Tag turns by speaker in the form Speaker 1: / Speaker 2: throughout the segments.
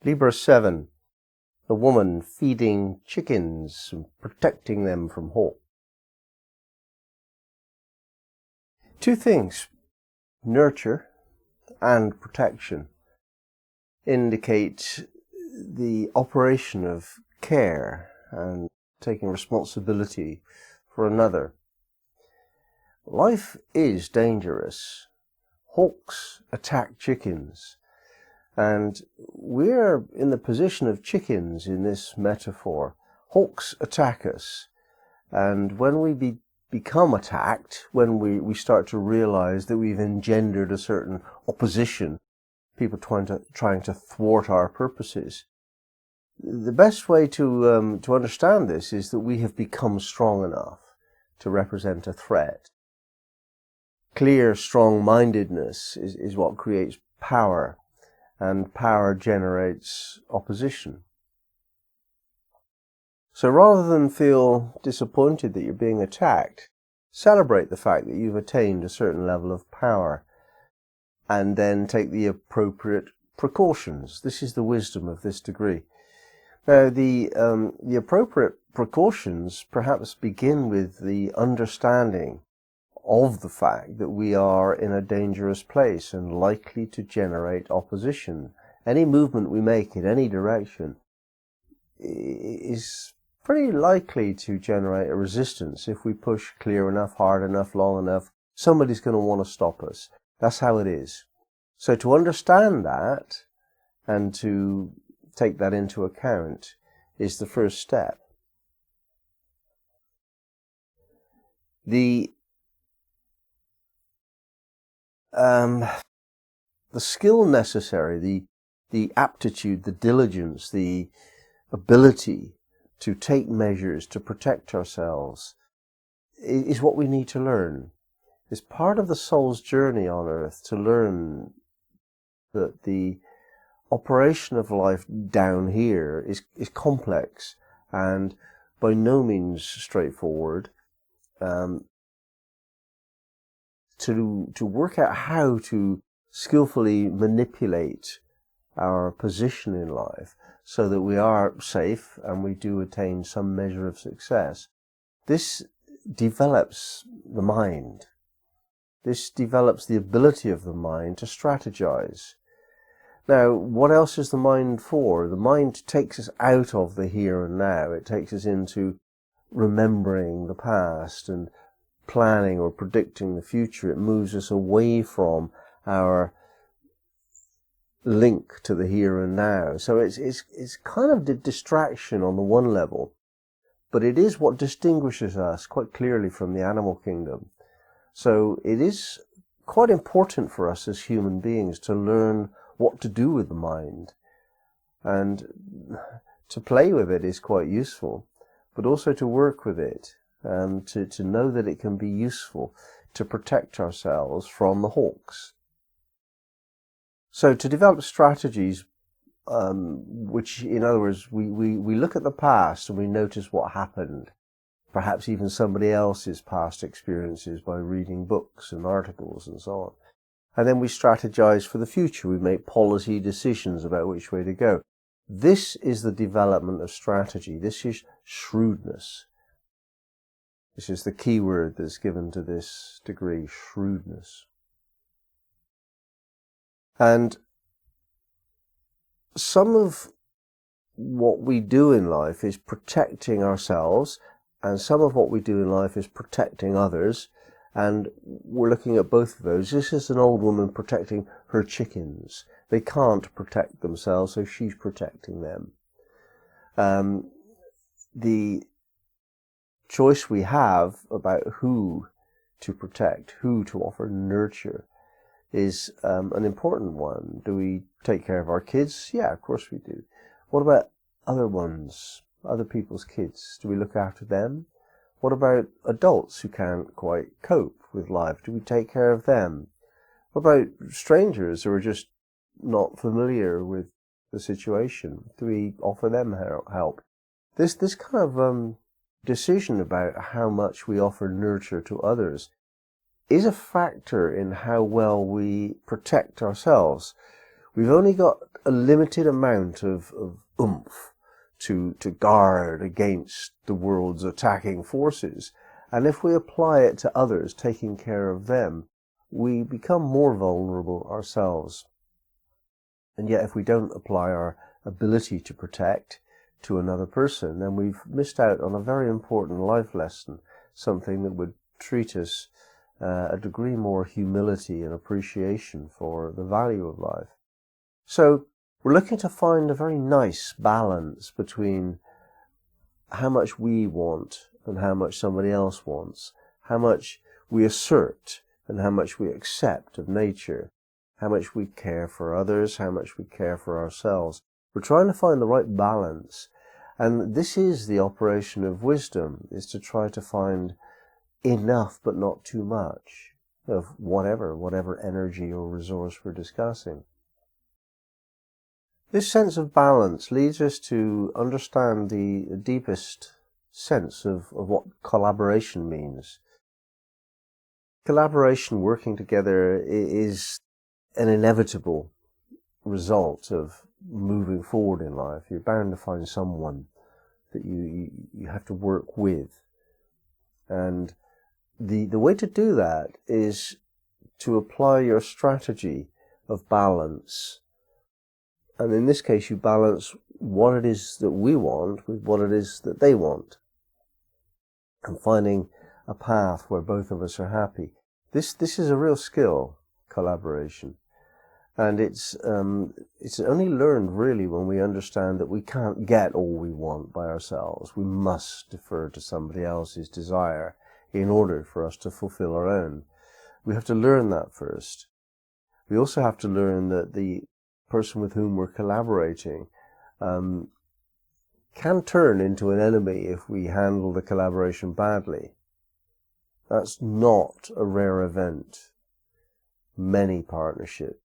Speaker 1: Libra 7. The woman feeding chickens and protecting them from hawks. Two things, nurture and protection, indicate the operation of care and taking responsibility for another. Life is dangerous. Hawks attack chickens, and we're in the position of chickens in this metaphor. Hawks attack us, and when we become attacked, when we start to realize that we've engendered a certain opposition, people trying to thwart our purposes, the best way to understand this is that we have become strong enough to represent a threat. Clear, strong-mindedness is what creates power, and power generates opposition. So rather than feel disappointed that you're being attacked, celebrate the fact that you've attained a certain level of power, and then take the appropriate precautions. This is the wisdom of this degree. Now, the appropriate precautions perhaps begin with the understanding of the fact that we are in a dangerous place and likely to generate opposition. Any movement we make in any direction is pretty likely to generate a resistance. If we push clear enough, hard enough, long enough, somebody's going to want to stop us. That's how it is. So to understand that and to take that into account is the first step. The skill necessary, the aptitude, the diligence, the ability to take measures to protect ourselves is what we need to learn. It's part of the soul's journey on earth to learn that the operation of life down here is complex and by no means straightforward. To work out how to skillfully manipulate our position in life so that we are safe and we do attain some measure of success. This develops the mind. This develops the ability of the mind to strategize. Now, what else is the mind for? The mind takes us out of the here and now. It takes us into remembering the past and planning or predicting the future. It moves us away from our link to the here and now. So it's kind of the distraction on the one level, but it is what distinguishes us quite clearly from the animal kingdom. So it is quite important for us as human beings to learn what to do with the mind, and to play with it is quite useful, but also to work with it. To know that it can be useful to protect ourselves from the hawks. So to develop strategies, which in other words, we look at the past and we notice what happened, perhaps even somebody else's past experiences by reading books and articles and so on. And then we strategize for the future. We make policy decisions about which way to go. This is the development of strategy. This is shrewdness. This is the key word that's given to this degree, shrewdness. And some of what we do in life is protecting ourselves, and some of what we do in life is protecting others, and we're looking at both of those. This is an old woman protecting her chickens. They can't protect themselves, so she's protecting them. The choice we have about who to protect, who to offer nurture, is an important one. Do we take care of our kids? Yeah, of course we do. What about other ones, other people's kids? Do we look after them? What about adults who can't quite cope with life? Do we take care of them? What about strangers who are just not familiar with the situation? Do we offer them help? This kind of decision about how much we offer nurture to others is a factor in how well we protect ourselves. We've only got a limited amount of oomph to guard against the world's attacking forces. And if we apply it to others, taking care of them, we become more vulnerable ourselves. And yet if we don't apply our ability to protect to another person, then we've missed out on a very important life lesson, something that would treat us a degree more humility and appreciation for the value of life. So we're looking to find a very nice balance between how much we want and how much somebody else wants, how much we assert and how much we accept of nature, how much we care for others, how much we care for ourselves. We're trying to find the right balance. And this is the operation of wisdom, is to try to find enough but not too much of whatever energy or resource we're discussing. This sense of balance leads us to understand the deepest sense of what collaboration means. Collaboration, working together, is an inevitable result of moving forward in life. You're bound to find someone that you have to work with. And the way to do that is to apply your strategy of balance. And in this case, you balance what it is that we want with what it is that they want, and finding a path where both of us are happy. This is a real skill, collaboration. And it's only learned really when we understand that we can't get all we want by ourselves. We must defer to somebody else's desire in order for us to fulfill our own. We have to learn that first. We also have to learn that the person with whom we're collaborating can turn into an enemy if we handle the collaboration badly. That's not a rare event. Many partnerships,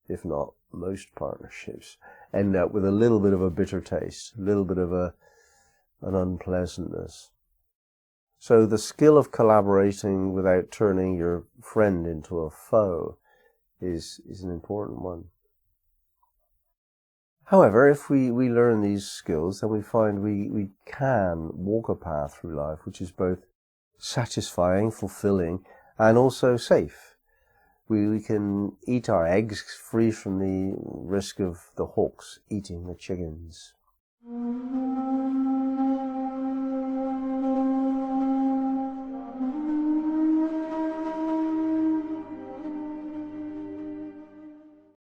Speaker 1: if not most partnerships, end up with a little bit of a bitter taste, a little bit of an unpleasantness. So the skill of collaborating without turning your friend into a foe is an important one. However, if we learn these skills, then we find we can walk a path through life which is both satisfying, fulfilling, and also safe. We can eat our eggs free from the risk of the hawks eating the chickens.